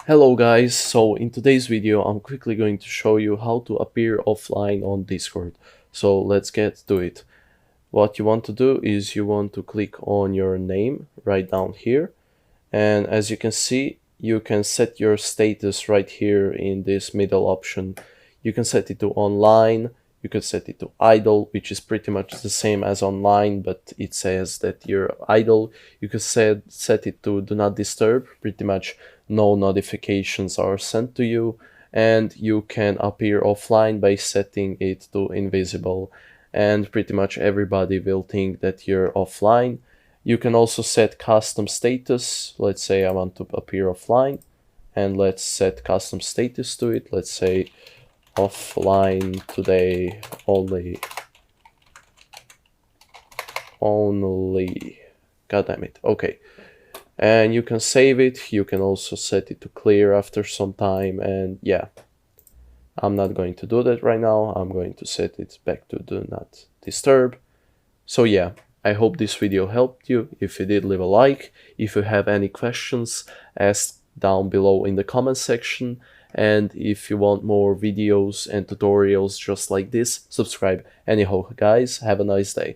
Hello guys, so in today's video I'm quickly going to show you how to appear offline on Discord. So let's get to it. What you want to do is you want to click on your name right down here, and as you can see you can set your status right here in this middle option. You can set it to online, you could set it to idle, which is pretty much the same as online, but it says that you're idle. You could set it to do not disturb, pretty much no notifications are sent to you, and you can appear offline by setting it to invisible, and pretty much everybody will think that you're offline. You can also set custom status. Let's say I want to appear offline, and let's set custom status to it. Let's say offline today only. God damn it. Okay. And you can save it. You can also set it to clear after some time. And yeah, I'm not going to do that right now. I'm going to set it back to do not disturb. So yeah, I hope this video helped you. If it did, leave a like. If you have any questions, ask down below in the comment section. And if you want more videos and tutorials just like this, subscribe. Anyhow, guys, have a nice day.